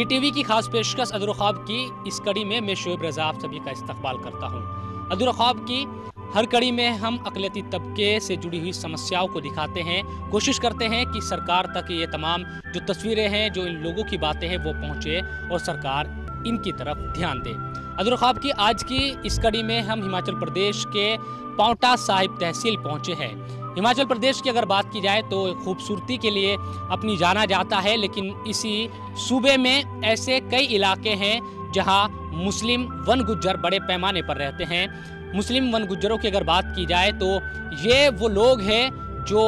ETV की खास पेशकश अधूरे ख्वाब की इस कड़ी में मैं शोएब रजा आप सभी का इस्तकबाल करता हूँ। अधूरे ख्वाब की हर कड़ी में हम अक़लियती तबके से जुड़ी हुई समस्याओं को दिखाते हैं, कोशिश करते हैं कि सरकार तक ये तमाम जो तस्वीरें हैं, जो इन लोगों की बातें हैं वो पहुँचे और सरकार इनकी तरफ ध्यान दे। अधूरे ख्वाब की आज की इस कड़ी में हम हिमाचल प्रदेश के पांवटा साहिब तहसील पहुँचे हैं। हिमाचल प्रदेश की अगर बात की जाए तो खूबसूरती के लिए अपनी जाना जाता है, लेकिन इसी सूबे में ऐसे कई इलाके हैं जहां मुस्लिम वन गुज्जर बड़े पैमाने पर रहते हैं। मुस्लिम वन गुज्जरों की अगर बात की जाए तो ये वो लोग हैं जो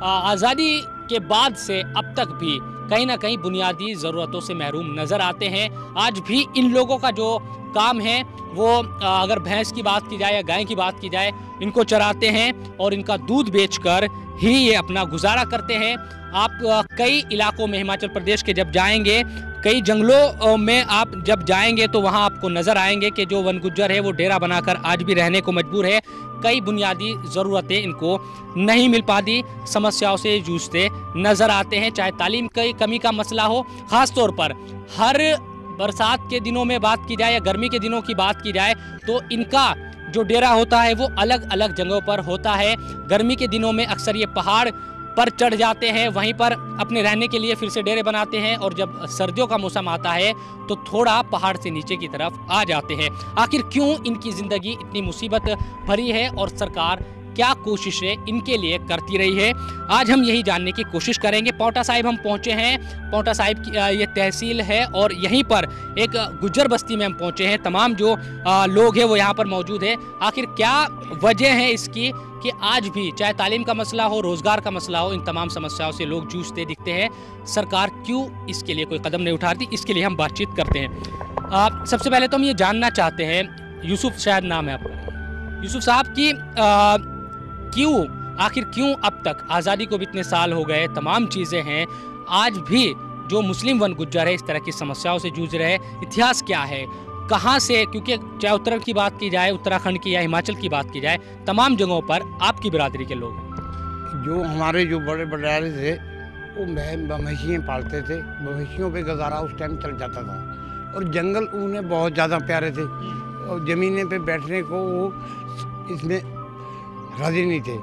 आज़ादी के बाद से अब तक भी कहीं ना कहीं बुनियादी ज़रूरतों से महरूम नज़र आते हैं। आज भी इन लोगों का जो काम है वो अगर भैंस की बात की जाए या गाय की बात की जाए, इनको चराते हैं और इनका दूध बेचकर ही ये अपना गुजारा करते हैं। आप कई इलाकों में हिमाचल प्रदेश के जब जाएंगे, कई जंगलों में आप जब जाएंगे तो वहाँ आपको नज़र आएंगे कि जो वन गुज्जर है वो डेरा बनाकर आज भी रहने को मजबूर है। कई बुनियादी ज़रूरतें इनको नहीं मिल पाती, समस्याओं से जूझते नज़र आते हैं। चाहे तालीम की कमी का मसला हो, ख़ास तौर पर हर बरसात के दिनों में बात की जाए या गर्मी के दिनों की बात की जाए तो इनका जो डेरा होता है वो अलग अलग जगहों पर होता है। गर्मी के दिनों में अक्सर ये पहाड़ पर चढ़ जाते हैं, वहीं पर अपने रहने के लिए फिर से डेरे बनाते हैं और जब सर्दियों का मौसम आता है तो थोड़ा पहाड़ से नीचे की तरफ आ जाते हैं। आखिर क्यों इनकी ज़िंदगी इतनी मुसीबत भरी है और सरकार क्या कोशिशें इनके लिए करती रही है, आज हम यही जानने की कोशिश करेंगे। पांवटा साहिब हम पहुंचे हैं। पांवटा साहिब की ये तहसील है और यहीं पर एक गुज्जर बस्ती में हम पहुंचे हैं। तमाम जो लोग हैं वो यहाँ पर मौजूद है। आखिर क्या वजह है इसकी कि आज भी चाहे तालीम का मसला हो, रोज़गार का मसला हो, इन तमाम समस्याओं से लोग जूझते दिखते हैं। सरकार क्यों इसके लिए कोई कदम नहीं उठाती, इसके लिए हम बातचीत करते हैं। सबसे पहले तो हम ये जानना चाहते हैं, यूसुफ शायद नाम है आपका, यूसुफ साहब की आखिर क्यों अब तक आज़ादी को भी इतने साल हो गए, तमाम चीज़ें हैं, आज भी जो मुस्लिम वन गुज्जर है इस तरह की समस्याओं से जूझ रहे हैं। इतिहास क्या है, कहाँ से, क्योंकि चाहे उत्तराखंड की बात की जाए, उत्तराखंड की या हिमाचल की बात की जाए, तमाम जगहों पर आपकी बिरादरी के लोग हैं। जो हमारे जो बड़े बड़े थे वो मवेशियाँ पालते थे, मवेशियों पे गुजारा उस टाइम चल जाता था और जंगल उन्हें बहुत ज़्यादा प्यारे थे और ज़मीनें पे बैठने को वो इसमें राजी नहीं थे।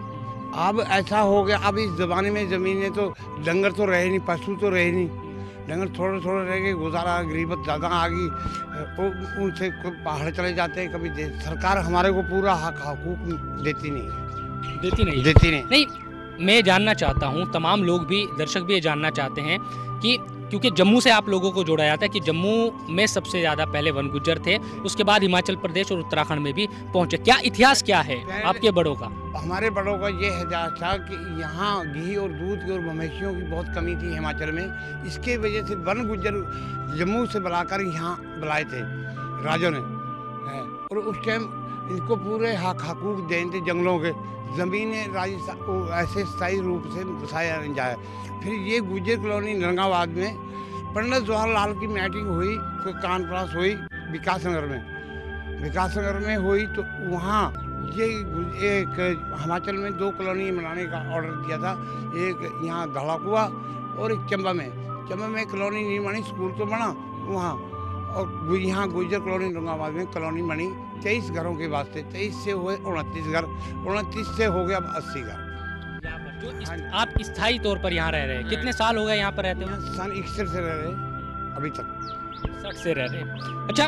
अब ऐसा हो गया, अब इस ज़माने में ज़मीनें तो डंगर तो रहे नहीं, पशु तो रहे नहीं, डंगर थोड़े थोड़े रह गए, गुजारा गरीबत ज़्यादा आ गई, उनसे पहाड़ चले जाते हैं। कभी सरकार हमारे को पूरा हकूक देती नहीं। मैं जानना चाहता हूँ, तमाम लोग भी, दर्शक भी ये जानना चाहते हैं कि क्योंकि जम्मू से आप लोगों को जोड़ा जाता है कि जम्मू में सबसे ज़्यादा पहले वन गुज्जर थे, उसके बाद हिमाचल प्रदेश और उत्तराखंड में भी पहुँचे। क्या इतिहास क्या है आपके बड़ों का? हमारे बड़ों का ये इतिहास था कि यहाँ घी और दूध की और मवेशियों की बहुत कमी थी हिमाचल में। इसके वजह से वन गुज्जर जम्मू से बुलाकर यहाँ बुलाए थे राजों ने, और उस टाइम इनको पूरे हकूक देने थे। जंगलों के ज़मीनें राजस्थान ऐसे स्थायी रूप से बसाया नहीं जाए। फिर ये गुज्जर कॉलोनी नरंगाबाद में पंडित जवाहरलाल की मीटिंग हुई, कोई कानफ्रेंस हुई विकास नगर में हुई, तो वहाँ ये एक हिमाचल में 2 कॉलोनी बनाने का ऑर्डर दिया था। एक यहाँ धड़ाकुआ और एक चंबा में कॉलोनी नहीं बनी, स्कूल तो बना वहाँ, और यहाँ गुज्जर कॉलोनी नरंगाबाद में कॉलोनी बनी 23 घरों के वास्ते। 23 से हुए 29 घर, 29 से हो गया 80 घर। जो आप स्थायी तौर पर यहाँ रह रहे हैं, कितने साल हो गए यहाँ पर रहते हो? सन 61 से रह रहे, अभी तक 60 से रह रहे। अच्छा,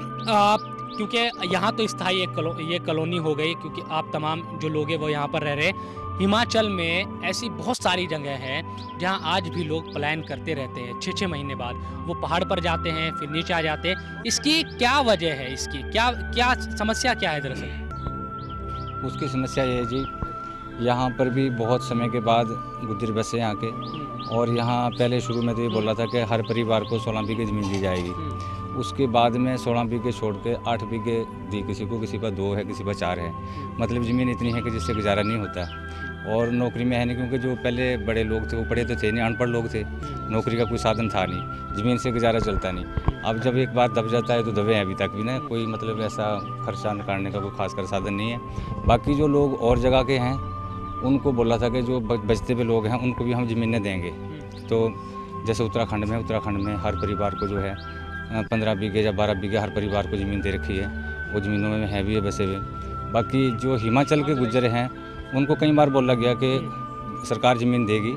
क्योंकि यहाँ तो स्थायी ये कॉलोनी हो गई, क्योंकि आप तमाम जो लोग हैं वो यहाँ पर रह रहे हैं। हिमाचल में ऐसी बहुत सारी जगह हैं जहाँ आज भी लोग पलायन करते रहते हैं। 6-6 महीने बाद वो पहाड़ पर जाते हैं, फिर नीचे आ जाते हैं। इसकी क्या वजह है, इसकी क्या समस्या क्या है दरअसल? उसकी समस्या ये है जी, यहाँ पर भी बहुत समय के बाद गुज्जर बसे यहाँ के, और यहाँ पहले शुरू में तो ये बोल रहा था कि हर परिवार को 16 बीघे ज़मीन दी जाएगी। उसके बाद में 16 बीघे छोड़ के 8 बीघे दी किसी को, किसी का 2 है, किसी का 4 है। मतलब ज़मीन इतनी है कि जिससे गुजारा नहीं होता, और नौकरी में है नहीं, क्योंकि जो पहले बड़े लोग थे वो पढ़े तो थे नहीं, अनपढ़ लोग थे, नौकरी का कोई साधन था नहीं, ज़मीन से गुजारा चलता नहीं। अब जब एक बार दब जाता है तो दबे हैं अभी तक भी ना, कोई मतलब ऐसा खर्चा निकालने का कोई खासकर साधन नहीं है। बाकी जो लोग और जगह के हैं उनको बोला था कि जो बचते हुए लोग हैं उनको भी हम ज़मीनें देंगे। तो जैसे उत्तराखंड में हर परिवार को जो है 15 बीघे या 12 बीघे हर परिवार को ज़मीन दे रखी है। वो ज़मीनों में है भी है बसे हुए। बाकी जो हिमाचल के गुज्जर हैं उनको कई बार बोला गया कि सरकार ज़मीन देगी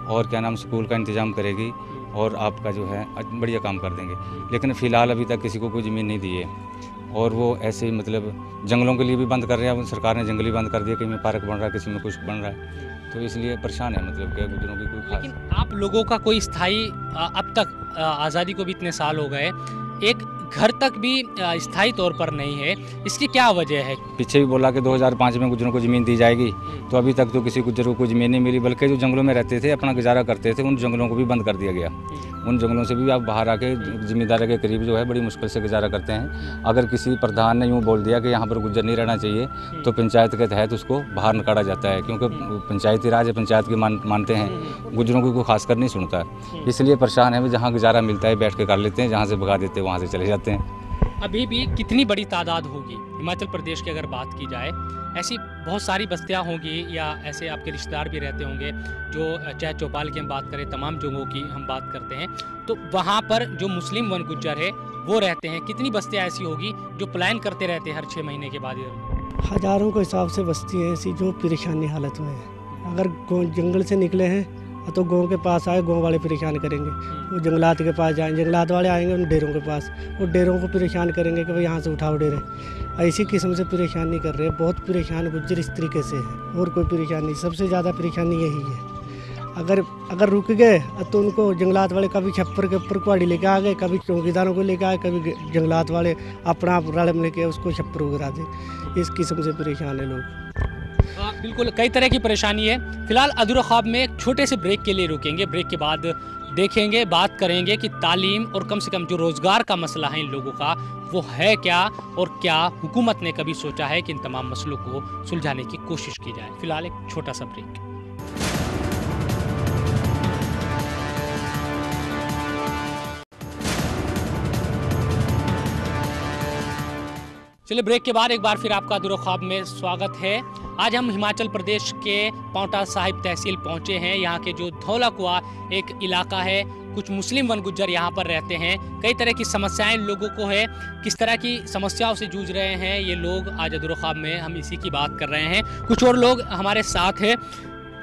और क्या नाम स्कूल का इंतज़ाम करेगी और आपका जो है बढ़िया काम कर देंगे, लेकिन फ़िलहाल अभी तक किसी को कोई ज़मीन नहीं दी है। और वो ऐसे ही मतलब जंगलों के लिए भी बंद कर रहे हैं। सरकार ने जंगल ही बंद कर दिया, कहीं में पार्क बन रहा है, किसी में कुछ बन रहा है, तो इसलिए परेशान है मतलब कि गुज्जरों की कोई खास। लेकिन आप लोगों का कोई स्थायी अब तक आज़ादी को भी इतने साल हो गए, एक घर तक भी स्थायी तौर पर नहीं है, इसकी क्या वजह है? पीछे भी बोला कि 2005 में गुज्जरों को ज़मीन दी जाएगी, तो अभी तक तो किसी गुज्जर को कोई ज़मीन नहीं मिली, बल्कि जो जंगलों में रहते थे अपना गुजारा करते थे उन जंगलों को भी बंद कर दिया गया। उन जंगलों से भी आप बाहर आके ज़मींदार के करीब जो है बड़ी मुश्किल से गुजारा करते हैं। अगर किसी प्रधान ने यूँ बोल दिया कि यहाँ पर गुज्जर नहीं रहना चाहिए तो पंचायत के तहत उसको बाहर निकाला जाता है, क्योंकि पंचायती राज है, पंचायत की मानते हैं, गुज्जरों को कोई खासकर नहीं सुनता। इसलिए परेशान है, जहाँ गुजारा मिलता है बैठ के कर लेते हैं, जहाँ से भगा देते हैं वहाँ से चले जाते हैं। अभी भी कितनी बड़ी तादाद होगी हिमाचल प्रदेश की अगर बात की जाए? ऐसी बहुत सारी बस्तियां होंगी या ऐसे आपके रिश्तेदार भी रहते होंगे जो, चाहे चौपाल की हम बात करें, तमाम जगहों की हम बात करते हैं, तो वहाँ पर जो मुस्लिम वन गुज्जर है वो रहते हैं। कितनी बस्तियाँ ऐसी होगी जो पलायन करते रहते हैं हर 6 महीने के बाद? हज़ारों के हिसाब से बस्ती हैं ऐसी जो परेशानी हालत में है। अगर जंगल से निकले हैं तो गांव के पास आए, गांव वाले परेशान करेंगे। वो जंगलात के पास जाएं, जंगलात वाले आएंगे उन डेरों के पास, वो डेरों को परेशान करेंगे कि भाई यहाँ से उठाओ डेरे। ऐसी किस्म से परेशान नहीं कर रहे, बहुत परेशान गुज्जर इस तरीके से है, और कोई परेशानी नहीं। सबसे ज़्यादा परेशानी यही है। अगर रुक गए तो उनको जंगलात वाले कभी छप्पर के ऊपर कुआड़ी लेके आ गए, कभी चौकीदारों को लेके आए, कभी जंगलात वाले अपना रल मिल के उसको छप्पर उगरा दे। इस किस्म से परेशान है लोग। बिल्कुल कई तरह की परेशानी है। फिलहाल अधूरा ख्वाब में एक छोटे से ब्रेक के लिए रुकेंगे। ब्रेक के बाद देखेंगे, बात करेंगे कि तालीम और कम से कम जो रोज़गार का मसला है इन लोगों का वो है क्या, और क्या हुकूमत ने कभी सोचा है कि इन तमाम मसलों को सुलझाने की कोशिश की जाए। फिलहाल एक छोटा सा ब्रेक। चलिए, ब्रेक के बाद एक बार फिर आपका अधूरा ख्वाब में स्वागत है। आज हम हिमाचल प्रदेश के पांवटा साहिब तहसील पहुंचे हैं। यहाँ के जो धौला कुआं एक इलाका है, कुछ मुस्लिम वन गुज्जर यहाँ पर रहते हैं। कई तरह की समस्याएं लोगों को है, किस तरह की समस्याओं से जूझ रहे हैं ये लोग, आज अधूरा ख्वाब में हम इसी की बात कर रहे हैं। कुछ और लोग हमारे साथ है।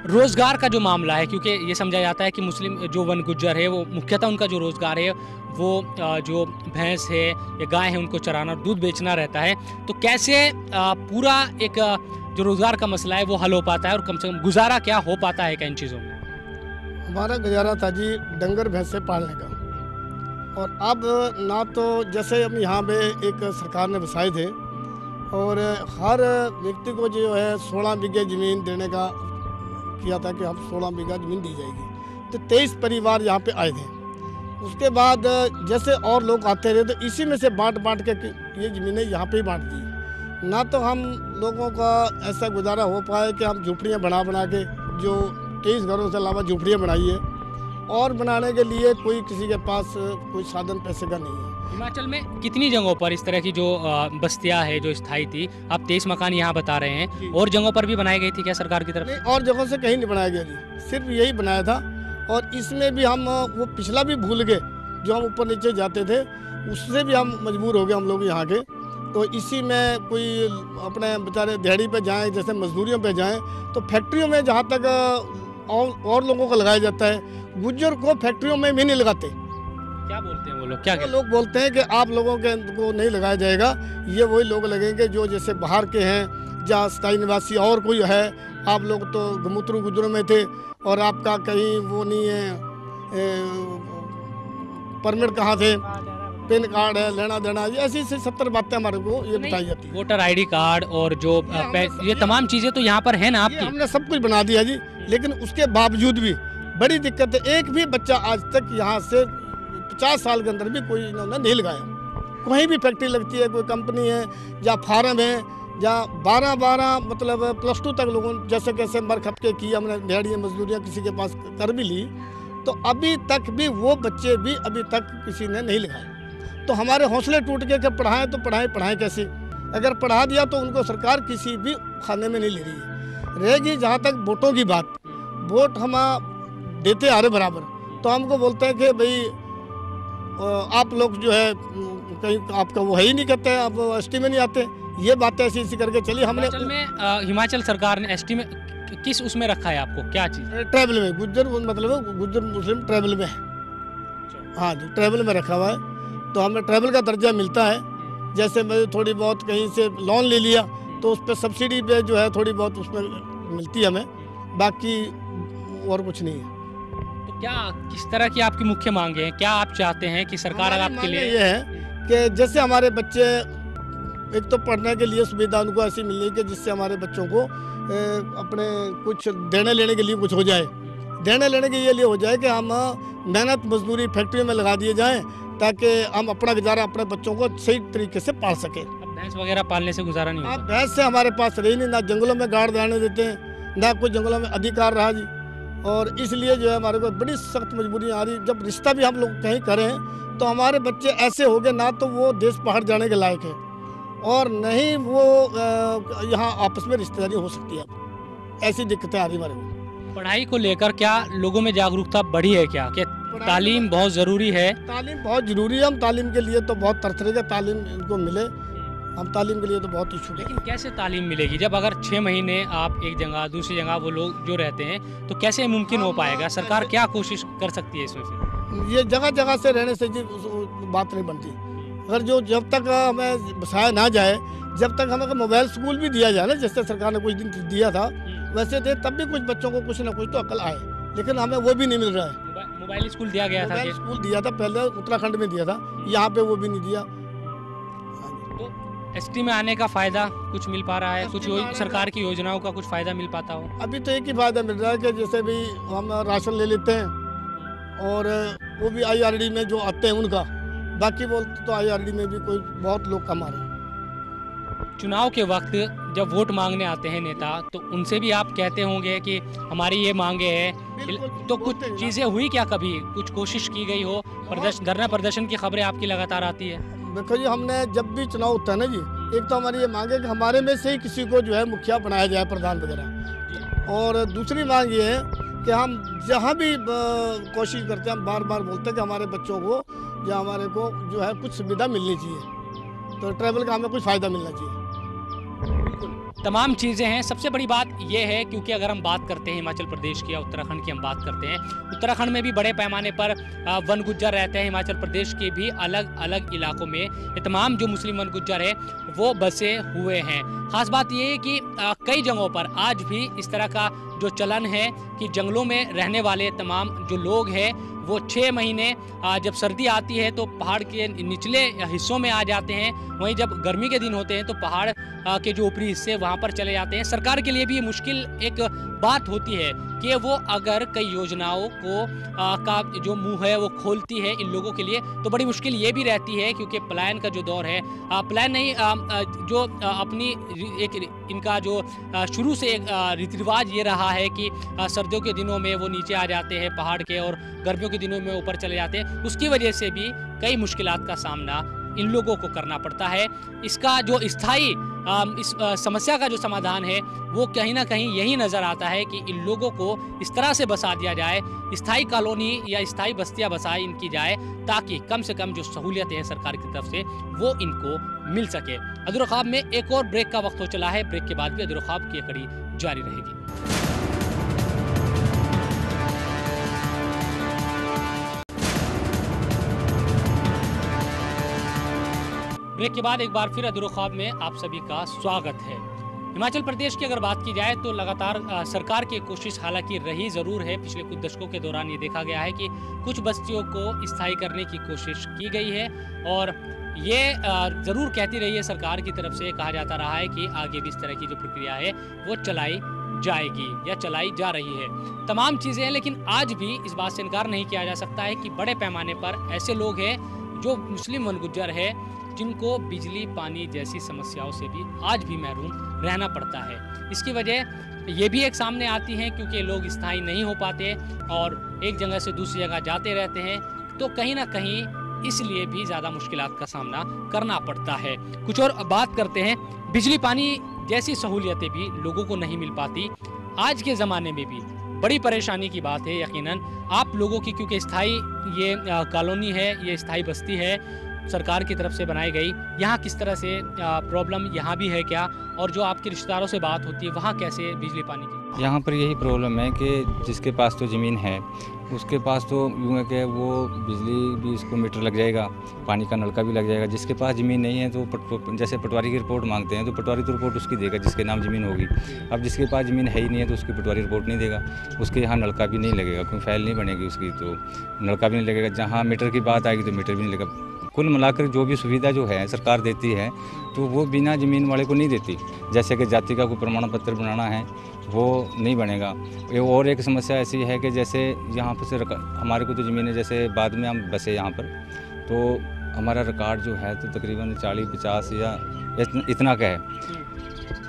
रोज़गार का जो मामला है, क्योंकि ये समझा जाता है कि मुस्लिम जो वन गुज्जर है वो मुख्यतः उनका जो रोज़गार है वो जो भैंस है या गाय है उनको चराना, दूध बेचना रहता है। तो कैसे पूरा एक जो रोज़गार का मसला है वो हल हो पाता है, और कम से कम गुजारा क्या हो पाता है क्या इन चीज़ों में? हमारा गुजारा था जी डंगर भैंसे पालने का। और अब ना तो जैसे हम यहाँ पे एक सरकार ने बसाए थे, और हर व्यक्ति को जो है 16 बीघे ज़मीन देने का किया था कि हम 16 बीघा ज़मीन दी जाएगी। तो 23 परिवार यहाँ पे आए थे। उसके बाद जैसे और लोग आते रहे तो इसी में से बांट के ये ज़मीनें यहाँ पे ही बांट दी। ना तो हम लोगों का ऐसा गुजारा हो पाए कि हम झोपड़ियाँ बना के, जो 23 घरों से अलावा झोपड़ियाँ बनाई है, और बनाने के लिए कोई किसी के पास कोई साधन पैसे का नहीं है। हिमाचल में कितनी जगहों पर इस तरह की जो बस्तियां है जो स्थायी थी, आप 23 मकान यहाँ बता रहे हैं, और जगहों पर भी बनाई गई थी क्या सरकार की तरफ? नहीं, और जगहों से कहीं नहीं बनाया गया जी, सिर्फ यही बनाया था। और इसमें भी हम वो पिछला भी भूल गए, जो हम ऊपर नीचे जाते थे उससे भी हम मजबूर हो गए हम लोग यहाँ के। तो इसी में कोई अपने बेचारे दिहाड़ी पे जाएं, जैसे मजदूरियों पे जाएं, तो फैक्ट्रियों में जहाँ तक और लोगों को लगाया जाता है, गुज्जर को फैक्ट्रियों में भी नहीं लगाते। क्या बोलते हैं वो लोग? क्या लोग बोलते हैं कि आप लोगों के को नहीं लगाया जाएगा, ये वही लोग लगेंगे जो जैसे बाहर के हैं, जहाँ स्थायी निवासी और कोई है। आप लोग तो गमुत्रू गुज्जरों में थे, और आपका कहीं वो नहीं है, परमिट कहाँ थे, पेन कार्ड है, लेना देना, ये ऐसी 70 बातें हमारे को ये बताई जाती है। वोटर ID कार्ड और जो ये तमाम चीज़ें तो यहाँ पर है ना आपकी? हमने सब कुछ बना दिया जी, लेकिन उसके बावजूद भी बड़ी दिक्कत है। एक भी बच्चा आज तक यहाँ से 50 साल के अंदर भी कोई इन्होंने नहीं लगाया। कहीं भी फैक्ट्री लगती है, कोई कंपनी है या फार्म है, या 12 मतलब +2 तक लोगों जैसे कैसे मर खप के की, हमने दिहाड़ियाँ मजदूरियाँ किसी के पास कर भी ली, तो अभी तक भी वो बच्चे भी अभी तक किसी ने नहीं लगाया। तो हमारे हौसले टूट गए कि पढ़ाएं तो पढ़ाएं कैसे? अगर पढ़ा दिया तो उनको सरकार किसी भी खाने में नहीं ले रही है। रहेगी जहाँ तक वोटों की बात, वोट हम देते आ रहे बराबर, तो हमको बोलते हैं कि भाई आप लोग जो है कहीं आपका वो है ही नहीं करते, आप एसटी में नहीं आते, ये बातें ऐसी ऐसी करके चली। हमने हिमाचल में हिमाचल सरकार ने एसटी में किस उसमें रखा है आपको, क्या चीज़? ट्रैवल में गुज्जर, मतलब गुज्जर मुस्लिम ट्रैवल में है। हाँ जी, ट्रैवल में रखा हुआ है, तो हमें ट्रैवल का दर्जा मिलता है। जैसे मैं थोड़ी बहुत कहीं से लोन ले लिया तो उस पर सब्सिडी पे जो है थोड़ी बहुत उसमें मिलती है हमें, बाकी और कुछ नहीं है। तो क्या किस तरह की आपकी मुख्य मांगे हैं, क्या आप चाहते हैं कि सरकार हमारी आपके लिए? मांगे ये है कि जैसे हमारे बच्चे, एक तो पढ़ने के लिए सुविधा उनको ऐसी मिलनी कि जिससे हमारे बच्चों को अपने कुछ देने लेने के लिए कुछ हो जाए। देने लेने के लिए हो जाए कि हम मेहनत मजदूरी फैक्ट्री में लगा दिए जाएं, ताकि हम अपना गुजारा अपने बच्चों को सही तरीके से पाल सकें। अब भैंस वगैरह पालने से गुजारा नहीं आप होता? भैंस से हमारे पास रही नहीं, ना जंगलों में गाड़ जाने देते हैं, ना कोई जंगलों में अधिकार रहा जी। और इसलिए जो है हमारे को बड़ी सख्त मजबूरी आ रही। जब रिश्ता भी हम लोग कहीं करें तो हमारे बच्चे ऐसे हो गए, ना तो वो देश पहाड़ जाने के लायक है और नहीं वो यहाँ आपस में रिश्तेदारी हो सकती है। ऐसी दिक्कतें आ रही हमारे को। पढ़ाई को लेकर क्या लोगों में जागरूकता बढ़ी है क्या, कि तालीम बहुत ज़रूरी है? तालीम बहुत ज़रूरी है। हम तालीम के लिए तो बहुत तरसरे तालीम इनको मिले, हम तालीम के लिए तो बहुत इच्छुक है। लेकिन कैसे तालीम मिलेगी जब अगर 6 महीने आप एक जगह दूसरी जगह वो लोग जो रहते हैं, तो कैसे मुमकिन हो पाएगा? सरकार क्या कोशिश कर सकती है इसमें फिर? ये जगह जगह से रहने से जी बात नहीं बनती। अगर जो जब तक हमें बसाया ना जाए, जब तक हमें मोबाइल स्कूल भी दिया जाए ना, जैसे सरकार ने कुछ दिन दिया था वैसे दे, तब भी कुछ बच्चों को कुछ ना कुछ तो अकल आए, लेकिन हमें वो भी नहीं मिल रहा है। मोबाइल स्कूल दिया गया था? मोबाइल स्कूल दिया था पहले, उत्तराखंड में दिया था, यहाँ पे वो भी नहीं दिया। तो एसटी में आने का फायदा कुछ मिल पा रहा है? कुछ सरकार की योजनाओं का कुछ फायदा मिल पाता हो? अभी तो एक ही फायदा मिल रहा है कि जैसे भी हम राशन ले लेते हैं और वो भी IRD में जो आते हैं उनका, बाकी बोलते तो IRD में भी कोई बहुत लोग कमा रहे हैं। चुनाव के वक्त जब वोट मांगने आते हैं नेता, तो उनसे भी आप कहते होंगे कि हमारी ये मांगे हैं, तो कुछ चीज़ें हुई क्या, कभी कुछ कोशिश की गई हो? धरना प्रदर्शन की खबरें आपकी लगातार आती है। देखो जी, हमने जब भी चुनाव होता है ना जी, एक तो हमारी ये मांग है कि हमारे में से ही किसी को जो है मुखिया बनाया जाए, प्रधान वगैरह। और दूसरी मांग ये है कि हम जहाँ भी कोशिश करते हैं, हम बार बार बोलते हैं कि हमारे बच्चों को या हमारे को जो है कुछ सुविधा मिलनी चाहिए, तो ट्रैवल का हमें कुछ फ़ायदा मिलना चाहिए। तमाम चीज़ें हैं। सबसे बड़ी बात यह है, क्योंकि अगर हम बात करते हैं हिमाचल प्रदेश की या उत्तराखंड की हम बात करते हैं, उत्तराखंड में भी बड़े पैमाने पर वन गुज्जर रहते हैं। हिमाचल प्रदेश के भी अलग अलग इलाकों में ये तमाम जो मुस्लिम वन गुज्जर है वो बसे हुए हैं। ख़ास बात ये है कि कई जगहों पर आज भी इस तरह का जो चलन है कि जंगलों में रहने वाले तमाम जो लोग हैं वो 6 महीने जब सर्दी आती है तो पहाड़ के निचले हिस्सों में आ जाते हैं, वहीं जब गर्मी के दिन होते हैं तो पहाड़ के जो ऊपरी हिस्से वहाँ पर चले जाते हैं। सरकार के लिए भी मुश्किल एक बात होती है कि वो अगर कई योजनाओं को का जो मुंह है वो खोलती है इन लोगों के लिए, तो बड़ी मुश्किल ये भी रहती है, क्योंकि पलायन का जो दौर है, पलायन नहीं जो अपनी एक इनका जो शुरू से एक रीति रिवाज ये रहा है कि सर्दियों के दिनों में वो नीचे आ जाते हैं पहाड़ के और गर्मियों के दिनों में ऊपर चले जाते हैं। उसकी वजह से भी कई मुश्किलात का सामना इन लोगों को करना पड़ता है। इसका जो स्थायी इस समस्या का जो समाधान है वो कहीं ना कहीं यही नज़र आता है कि इन लोगों को इस तरह से बसा दिया जाए, स्थायी कॉलोनी या स्थायी बस्तियां बसाई इनकी जाए, ताकि कम से कम जो सहूलियतें हैं सरकार की तरफ से वो इनको मिल सके। अधूरा ख्वाब में एक और ब्रेक का वक्त हो चला है। ब्रेक के बाद भी अधूरा ख्वाब की कड़ी जारी रहेगी। ब्रेक के बाद एक बार फिर अधूरा ख्वाब में आप सभी का स्वागत है। हिमाचल प्रदेश की अगर बात की जाए तो लगातार सरकार की कोशिश हालांकि रही ज़रूर है। पिछले कुछ दशकों के दौरान ये देखा गया है कि कुछ बस्तियों को स्थायी करने की कोशिश की गई है और ये ज़रूर कहती रही है सरकार की तरफ से, कहा जाता रहा है कि आगे भी इस तरह की जो प्रक्रिया है वो चलाई जाएगी या चलाई जा रही है। तमाम चीज़ें हैं, लेकिन आज भी इस बात से इनकार नहीं किया जा सकता है कि बड़े पैमाने पर ऐसे लोग हैं जो मुस्लिम वन गुज्जर है जिनको बिजली पानी जैसी समस्याओं से भी आज भी महरूम रहना पड़ता है। इसकी वजह ये भी एक सामने आती है क्योंकि लोग स्थायी नहीं हो पाते और एक जगह से दूसरी जगह जाते रहते हैं, तो कहीं ना कहीं इसलिए भी ज़्यादा मुश्किलात का सामना करना पड़ता है। कुछ और बात करते हैं। बिजली पानी जैसी सहूलियतें भी लोगों को नहीं मिल पाती। आज के ज़माने में भी बड़ी परेशानी की बात है यकीनन आप लोगों की, क्योंकि स्थायी ये कॉलोनी है, ये स्थायी बस्ती है, सरकार की तरफ से बनाई गई। यहाँ किस तरह से प्रॉब्लम यहाँ भी है क्या, और जो आपके रिश्तेदारों से बात होती है वहाँ कैसे बिजली पानी की? यहाँ पर यही प्रॉब्लम है कि जिसके पास तो ज़मीन है उसके पास तो यूँ है कि वो बिजली भी इसको मीटर लग जाएगा, पानी का नलका भी लग जाएगा। जिसके पास ज़मीन नहीं है तो जैसे पटवारी की रिपोर्ट मांगते हैं तो पटवारी तो रिपोर्ट उसकी देगा जिसके नाम ज़मीन होगी। अब जिसके पास ज़मीन है ही नहीं है तो उसकी पटवारी रिपोर्ट नहीं देगा, उसके यहाँ नलका भी नहीं लगेगा, कोई फाइल नहीं बनेगी उसकी, तो नलका भी नहीं लगेगा। जहाँ मीटर की बात आएगी तो मीटर भी नहीं लगेगा। कुल मिलाकर जो भी सुविधा जो है सरकार देती है तो वो बिना ज़मीन वाले को नहीं देती। जैसे कि जाति का कोई प्रमाण पत्र बनाना है वो नहीं बनेगा। और एक समस्या ऐसी है कि जैसे यहाँ पर से हमारे को तो ज़मीन है, जैसे बाद में हम बसे यहाँ पर तो हमारा रिकॉर्ड जो है तो तकरीबन 40-50 या इतना का है।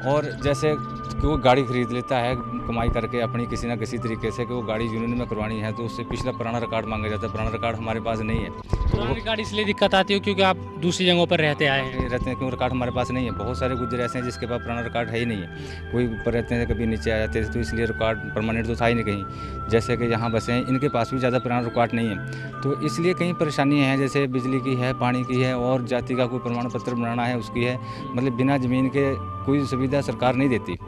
और जैसे कि वो गाड़ी खरीद लेता है कमाई करके अपनी किसी ना किसी तरीके से, कि वो गाड़ी यूनियन में करवानी है तो उससे पिछला पुराना रिकॉर्ड मांगा जाता है। पुराना रिकॉर्ड हमारे पास नहीं है। पुराना रिकॉर्ड इसलिए दिक्कत आती है क्योंकि आप दूसरी जगहों पर रहते आए हैं। क्यों रिकॉर्ड हमारे पास नहीं है। बहुत सारे गुजर ऐसे हैं जिसके पास पुराना रिकॉर्ड है ही नहीं है। कोई ऊपर रहते हैं कभी नीचे आ जाते थे तो इसलिए रिकॉर्ड परमानेंट तो था ही नहीं कहीं। जैसे कि यहाँ बसे हैं इनके पास भी ज़्यादा पुराना रिकॉर्ड नहीं है, तो इसलिए कई परेशानियाँ हैं, जैसे बिजली की है, पानी की है, और जाति का कोई प्रमाण पत्र बनाना है उसकी है। मतलब बिना ज़मीन के कोई सुविधा सरकार नहीं देती।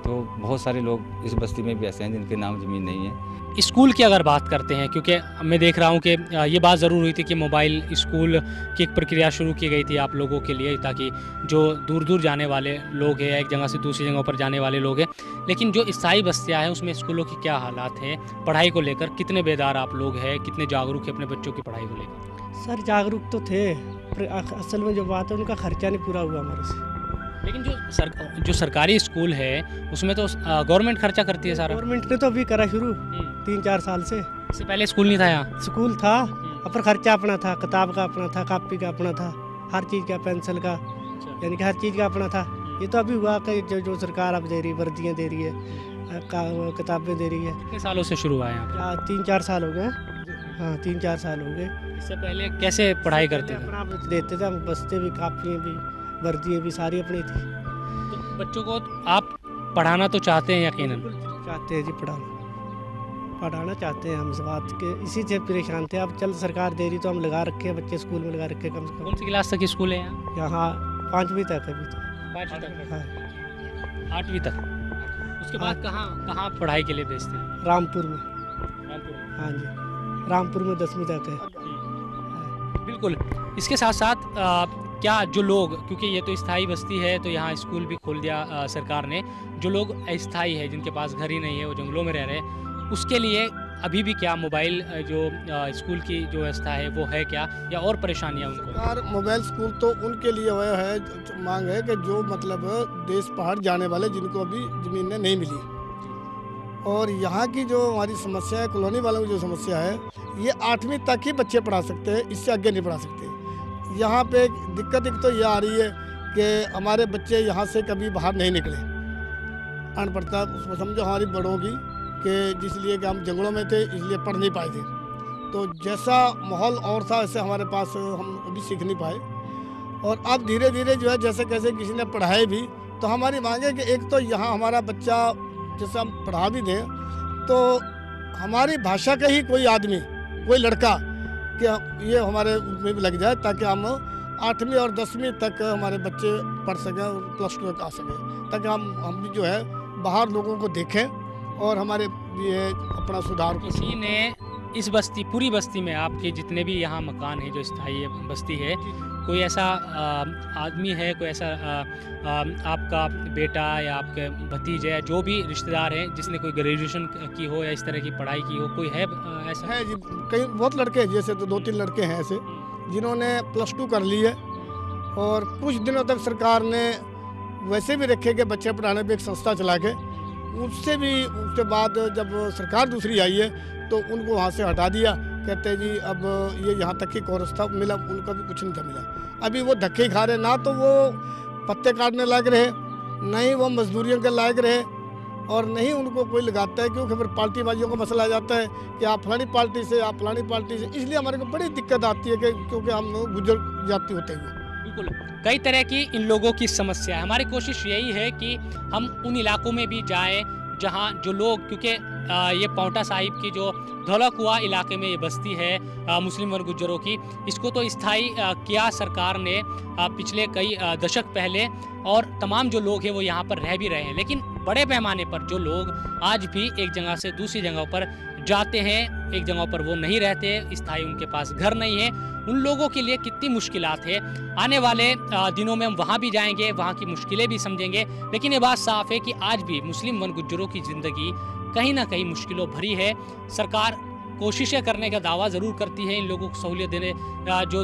तो बहुत सारे लोग इस बस्ती में भी ऐसे हैं जिनके नाम ज़मीन नहीं है। स्कूल की अगर बात करते हैं, क्योंकि मैं देख रहा हूं कि ये बात ज़रूर हुई थी कि मोबाइल स्कूल की एक प्रक्रिया शुरू की गई थी आप लोगों के लिए, ताकि जो दूर दूर जाने वाले लोग हैं, एक जगह से दूसरी जगह पर जाने वाले लोग हैं। लेकिन जो स्थायी बस्तियाँ हैं उसमें स्कूलों की क्या हालात हैं पढ़ाई को लेकर? कितने बेदार आप लोग हैं, कितने जागरूक हैं अपने बच्चों की पढ़ाई को लेकर? सर जागरूक तो थे, पर असल में जो बात है उनका खर्चा नहीं पूरा हुआ हमारे से। लेकिन जो सरकारी स्कूल है उसमें तो गवर्नमेंट खर्चा करती है सारा। गवर्नमेंट ने तो अभी करा शुरू 3-4 साल से। इससे पहले स्कूल नहीं था यहाँ? स्कूल था पर खर्चा अपना था, किताब का अपना था, कॉपी का अपना था, हर चीज़ का, पेंसिल का, यानी कि हर चीज़ का अपना था। ये तो अभी हुआ कि जो सरकार अब दे रही है, वर्दियाँ दे रही है, किताबें दे रही है। कितने सालों से शुरू हुआ है यहाँ? 3-4 साल हो गए। हाँ 3-4 साल हो गए। इससे पहले कैसे पढ़ाई करते थे? अपना देते थे हम, बस्ते भी, कापियाँ भी, वर्दियाँ भी सारी अपनी थी। तो बच्चों को आप पढ़ाना तो चाहते हैं यकीनन? चाहते हैं जी, पढ़ाना चाहते हैं हम। इस बात के इसी से परेशान थे। अब चल सरकार दे रही तो हम लगा रखे हैं, बच्चे स्कूल में लगा रखे हैं। कम से कौन सी क्लास तक स्कूल है यहाँ? यहाँ 5वीं तक है अभी तो। 5वीं तक? हाँ 8वीं तक। उसके बाद कहाँ पढ़ाई के लिए भेजते हैं? रामपुर में। रामपुर में? हाँ जी, रामपुर में 10वीं तक है। बिल्कुल। इसके साथ साथ क्या जो लोग, क्योंकि ये तो स्थायी बस्ती है तो यहाँ स्कूल भी खोल दिया सरकार ने, जो लोग अस्थायी है जिनके पास घर ही नहीं है, वो जंगलों में रह रहे हैं, उसके लिए अभी भी क्या मोबाइल जो स्कूल की जो व्यवस्था है वो है क्या, या और परेशानियाँ उनको? सरकार मोबाइल स्कूल तो उनके लिए वह है, मांग है कि जो मतलब देश पहाड़ जाने वाले जिनको अभी ज़मीनें नहीं मिली। और यहाँ की जो हमारी समस्या है, कॉलोनी वालों की जो समस्या है, ये 8वीं तक ही बच्चे पढ़ा सकते हैं, इससे आगे नहीं पढ़ा सकते। यहाँ पे दिक्कत एक तो ये आ रही है कि हमारे बच्चे यहाँ से कभी बाहर नहीं निकले, अनपढ़ता समझो हमारी बड़ों की, कि जिसलिए कि हम जंगलों में थे इसलिए पढ़ नहीं पाए थे। तो जैसा माहौल और था वैसे हमारे पास हम अभी सीख नहीं पाए। और अब धीरे धीरे जो है जैसे कैसे किसी ने पढ़ाए भी, तो हमारी मांग है कि एक तो यहाँ हमारा बच्चा जैसे हम पढ़ा भी दें तो हमारी भाषा का ही कोई आदमी, कोई लड़का कि ये हमारे में भी लग जाए, ताकि हम 8वीं और 10वीं तक हमारे बच्चे पढ़ सकें और +2 तक आ सकें, ताकि हम भी जो है बाहर लोगों को देखें और हमारे ये अपना सुधार। किसी ने इस बस्ती, पूरी बस्ती में आपके जितने भी यहाँ मकान है, जो स्थायी बस्ती है, कोई ऐसा आदमी है, कोई ऐसा आपका बेटा या आपके भतीजे या जो भी रिश्तेदार हैं जिसने कोई ग्रेजुएशन की हो या इस तरह की पढ़ाई की हो, कोई है ऐसा? है जी, कई बहुत लड़के हैं, जैसे तो 2-3 लड़के हैं ऐसे जिन्होंने +2 कर ली है। और कुछ दिनों तक सरकार ने वैसे भी रखे कि बच्चे पढ़ाने पर एक संस्था चला के, उसके बाद जब सरकार दूसरी आई है तो उनको वहाँ से हटा दिया। कहते जी अब ये यहाँ तक ही कोर्स था, मिला उनका भी कुछ नहीं था मिला। अभी वो धक्के खा रहे, ना तो वो पत्ते काटने लायक रहे, नहीं वो मजदूरियों के लायक रहे, और नहीं उनको कोई लगाता है, क्योंकि फिर पार्टी बाजियों का मसला आ जाता है कि आप फलानी पार्टी से, आप फलानी पार्टी से। इसलिए हमारे को बड़ी दिक्कत आती है कि क्योंकि हम गुजर जाती होते हुए। बिल्कुल, कई तरह की इन लोगों की समस्या है। हमारी कोशिश यही है कि हम उन इलाकों में भी जाएं जहां जो लोग, क्योंकि ये पांवटा साहिब की जो धौला कुआं इलाके में ये बस्ती है मुस्लिम व गुज्जरों की, इसको तो स्थायी किया सरकार ने पिछले कई दशक पहले, और तमाम जो लोग हैं वो यहाँ पर रह भी रहे हैं। लेकिन बड़े पैमाने पर जो लोग आज भी एक जगह से दूसरी जगह पर जाते हैं, एक जगह पर वो नहीं रहते, स्थायी उनके पास घर नहीं है, उन लोगों के लिए कितनी मुश्किलात है। आने वाले दिनों में हम वहाँ भी जाएंगे, वहाँ की मुश्किलें भी समझेंगे। लेकिन ये बात साफ है कि आज भी मुस्लिम वन गुज्जरों की ज़िंदगी कहीं ना कहीं मुश्किलों भरी है। सरकार कोशिशें करने का दावा ज़रूर करती है, इन लोगों को सहूलियत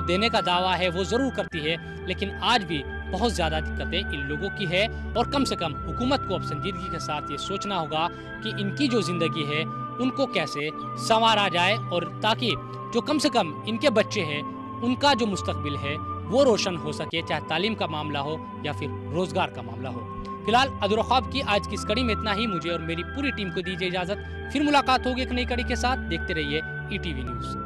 देने का दावा है वो ज़रूर करती है, लेकिन आज भी बहुत ज़्यादा दिक्कतें इन लोगों की है। और कम से कम हुकूमत को अब संजीदगी के साथ ये सोचना होगा कि इनकी जो ज़िंदगी है उनको कैसे संवारा जाए, और ताकि जो कम से कम इनके बच्चे हैं उनका जो मुस्तकबिल है वो रोशन हो सके, चाहे तालीम का मामला हो या फिर रोज़गार का मामला हो। फिलहाल अधूरा ख्वाब की आज की इस कड़ी में इतना ही। मुझे और मेरी पूरी टीम को दीजिए इजाज़त। फिर मुलाकात होगी एक नई कड़ी के साथ। देखते रहिए ETV न्यूज़।